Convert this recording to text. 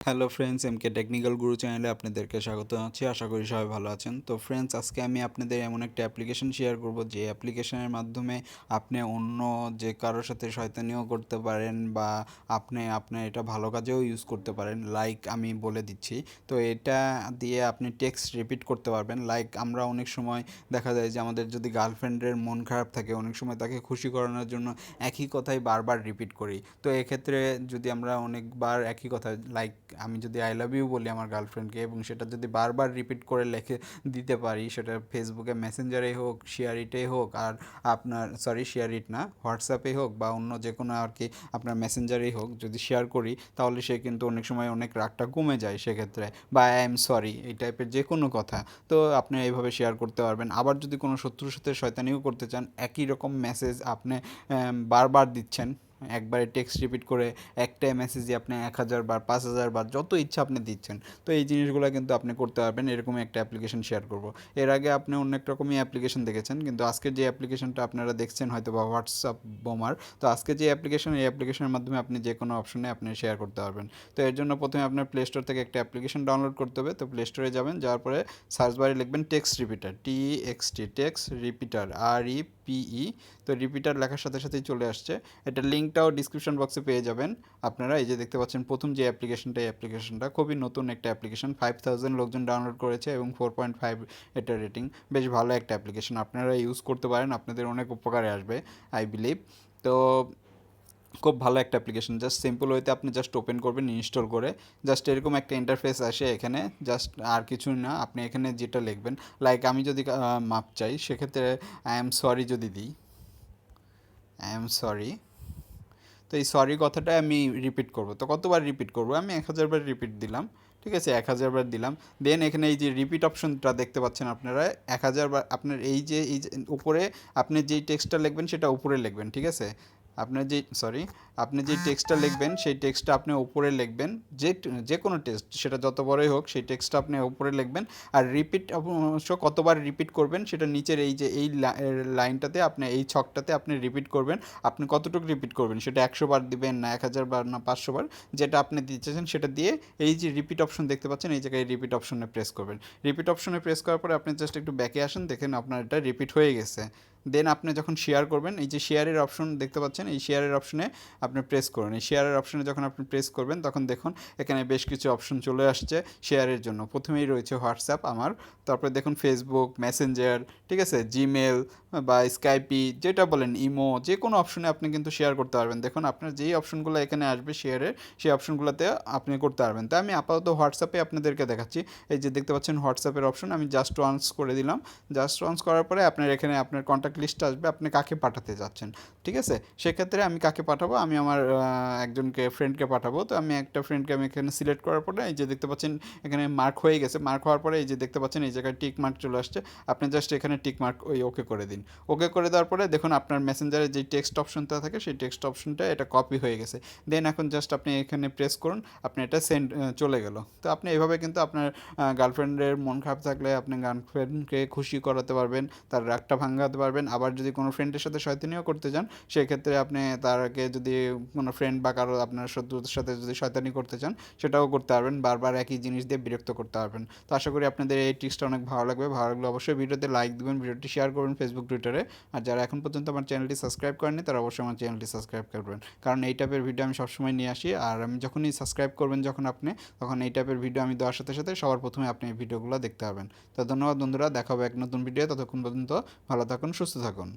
Hello friends, এমকে technical গুরু চ্যানেলে আপনাদেরকে স্বাগত জানাচ্ছি। আশা করি সবাই ভালো আছেন। তো ফ্রেন্ডস, আজকে আমি আপনাদের এমন একটা অ্যাপ্লিকেশন শেয়ার করব যে অ্যাপ্লিকেশনের মাধ্যমে আপনি অন্য যে কারোর সাথে শয়তানিও করতে পারেন বা আপনার এটা ভালো কাজেও ইউজ করতে পারেন। লাইক আমি বলে দিচ্ছি। তো এটা দিয়ে আপনি টেক্সট রিপিট করতে পারবেন। লাইক আমরা অনেক সময় দেখা যায় যে আমাদের যদি গার্লফ্রেন্ডের মন খারাপ থাকে, অনেক সময় তাকে খুশি করানোর জন্য একই কথাই বারবার রিপিট করি। তো এক্ষেত্রে যদি আমরা অনেকবার একই কথা, লাইক আমি যদি আই লাভ ইউ বলি আমার গার্লফ্রেন্ডকে এবং সেটা যদি বারবার রিপিট করে লিখে দিতে পারি, সেটা ফেসবুকে মেসেঞ্জারেই হোক, শেয়ার ইটেই হোক, আর শেয়ার ইট না, হোয়াটসঅ্যাপেই হোক বা অন্য যে কোনো আর কি আপনার মেসেঞ্জারেই হোক, যদি শেয়ার করি তাহলে সে কিন্তু অনেক সময় অনেক রাগটা কমে যায় সেক্ষেত্রে। বা আই এম সরি, এই টাইপের যে কোনো কথা তো আপনি এইভাবে শেয়ার করতে পারবেন। আবার যদি কোনো শত্রুর সাথে শয়তানিও করতে চান, একই রকম মেসেজ আপনি বারবার দিচ্ছেন, একবারে টেক্সট রিপিট করে একটাই মেসেজই আপনি 1000 বার 5000 বার যত ইচ্ছা আপনি দিচ্ছেন। তো এই জিনিসগুলো কিন্তু আপনি করতে পারবেন। এরকমই একটা অ্যাপ্লিকেশন শেয়ার করব। এর আগে আপনি অন্য এক রকমই অ্যাপ্লিকেশন দেখেছেন, কিন্তু আজকে যে অ্যাপ্লিকেশনটা আপনারা দেখছেন হয়তো বা হোয়াটসঅ্যাপ বোমার। তো আজকে যে অ্যাপ্লিকেশন, এই অ্যাপ্লিকেশনের মাধ্যমে আপনি যে কোনো অপশনে আপনি শেয়ার করতে পারবেন। তো এর জন্য প্রথমে আপনার প্লে স্টোর থেকে একটা অ্যাপ্লিকেশন ডাউনলোড করতে হবে। তো প্লে স্টোরে যাবেন, যাওয়ার পরে সার্চ বারে লিখবেন text repeater, TXT, text repeater, REPE। তো রিপিটার লেখার সাথে সাথেই চলে আসছে। এটা লিঙ্কটাও ডিসক্রিপশন বক্সে পেয়ে যাবেন আপনারা। এই যে দেখতে পাচ্ছেন প্রথম যে অ্যাপ্লিকেশনটা, এই অ্যাপ্লিকেশনটা খুবই নতুন একটা অ্যাপ্লিকেশন, 5000 লোকজন ডাউনলোড করেছে এবং 4.5 এটা রেটিং। বেশ ভালো একটা অ্যাপ্লিকেশন, আপনারা ইউজ করতে পারেন, আপনাদের অনেক উপকারে আসবে আই বিলিভ। তো খুব ভালো একটা অ্যাপ্লিকেশন, জাস্ট সিম্পল ওয়েতে আপনি জাস্ট ওপেন করবেন ইনস্টল করে। জাস্ট এরকম একটা ইন্টারফেস আসে এখানে, জাস্ট আর কিছু না, আপনি এখানে যেটা লিখবেন, লাইক আমি যদি মাপ চাই সেক্ষেত্রে আই এম সরি যদি দিই, আই এম সরি। তো এই সরি কথাটা আমি রিপিট করব। তো কতবার রিপিট করব? আমি 1000 বার রিপিট দিলাম। ঠিক আছে, 1000 বার দিলাম। দেন এখানে এই যে রিপিট অপশনটা দেখতে পাচ্ছেন আপনারা, 1000 বার আপনার এই যে উপরে আপনি যেই টেক্সটটা লিখবেন সেটা উপরে লিখবেন। ঠিক আছে, আপনার যেই সরি আপনি যেই টেক্সটটা লিখবেন সেই টেক্সটটা আপনি উপরে লিখবেন। যে যে কোনো টেক্সট সেটা যত বড়ই হোক, সেই টেক্সটটা আপনি উপরে লিখবেন। আর রিপিট অবশ্য কতবার রিপিট করবেন সেটা নিচের এই যে এই লাইনটাতে, আপনি এই ছকটাতে আপনি রিপিট করবেন। আপনি কতটুকু রিপিট করবেন, সেটা 100 বার দিবেন না 1000 বার না 500 বার, যেটা আপনি দিচ্ছেন সেটা দিয়ে এই যে রিপিট অপশন দেখতে পাচ্ছেন, এই জায়গায় রিপিট অপশনে প্রেস করবেন। রিপিট অপশনে প্রেস করার পরে আপনি জাস্ট একটু ব্যাকে আসেন, দেখেন আপনার এটা রিপিট হয়ে গেছে। দেন আপনি যখন শেয়ার করবেন, এই যে শেয়ারের অপশন দেখতে পাচ্ছেন, এই শেয়ারের অপশনে আপনি প্রেস করুন। এই শেয়ারের অপশনে যখন আপনি প্রেস করবেন তখন দেখুন এখানে বেশ কিছু অপশন চলে আসছে শেয়ারের জন্য। প্রথমেই রয়েছে হোয়াটসঅ্যাপ আমার, তারপরে দেখুন ফেসবুক, মেসেঞ্জার, ঠিক আছে, জিমেল বা স্কাইপি, যেটা বলেন, ইমো, যে কোনো অপশনে আপনি কিন্তু শেয়ার করতে পারবেন। দেখুন আপনার যেই অপশনগুলো এখানে আসবে শেয়ারের, সেই অপশনগুলোতে আপনি করতে পারবেন। তাই আমি আপাতত হোয়াটসঅ্যাপে আপনাদেরকে দেখাচ্ছি। এই যে দেখতে পাচ্ছেন হোয়াটসঅ্যাপের অপশন, আমি জাস্ট ওয়ান্স করে দিলাম। জাস্ট ওয়ান্স করার পরে আপনার এখানে আপনার কন্ট্যাক্ট লিস্ট আসবে, আপনি কাকে পাঠাতে যাচ্ছেন। ঠিক আছে, সেক্ষেত্রে আমি কাকে পাঠাবো, আমি আমার একজনকে ফ্রেন্ডকে পাঠাবো। তো আমি একটা ফ্রেন্ডকে আমি এখানে সিলেক্ট করার পরে এই যে দেখতে পাচ্ছেন এখানে মার্ক হয়ে গেছে। মার্ক হওয়ার পরে এই যে দেখতে পাচ্ছেন এই জায়গায় টিক মার্ক চলে আসছে। আপনি জাস্ট এখানে টিক মার্ক ওই ওকে করে দিন। ওকে করে দেওয়ার পরে দেখুন আপনার মেসেঞ্জারে যে টেক্সট অপশনটা থাকে, সেই টেক্সট অপশনটা এটা কপি হয়ে গেছে। দেন এখন জাস্ট আপনি এখানে প্রেস করুন, আপনি এটা সেন্ড চলে গেল। তো আপনি এভাবে কিন্তু আপনার গার্লফ্রেন্ডের মন খারাপ থাকলে আপনি গার্লফ্রেন্ডকে খুশি করাতে পারবেন, তার রাগটা ভাঙাতে পারবেন। আবার যদি কোনো ফ্রেন্ডের সাথে শয়তানিও করতে চান, সেক্ষেত্রে আপনি তারকে যদি কোনো ফ্রেন্ড বা কারো আপনার শত্রুদের সাথে যদি শয়তানি করতে চান, সেটাও করতে পারবেন। বারবার একই জিনিস দিয়ে বিরক্ত করতে পারবেন। তো আশা করি আপনাদের এই টিপসটা অনেক ভালো লাগবে। ভালো লাগলে অবশ্যই ভিডিওতে লাইক দেবেন, ভিডিওটি শেয়ার করবেন ফেসবুক, টুইটারে। আর যারা এখন পর্যন্ত আমার চ্যানেলটি সাবস্ক্রাইব করেননি, তারা অবশ্যই আমার চ্যানেলটি সাবস্ক্রাইব করবেন, কারণ এই টাইপের ভিডিও আমি সবসময় নিয়ে আসি। আর আমি যখনই সাবস্ক্রাইব করবেন যখন আপনি, তখন এই টাইপের ভিডিও আমি দেওয়ার সাথে সাথে সবার প্রথমে আপনি এই ভিডিওগুলো দেখতে পাবেন। তো ধন্যবাদ বন্ধুরা, দেখা হবে এক নতুন ভিডিও। ততক্ষণ পর্যন্ত ভালো থাকুন, সুস্থ থাকুন।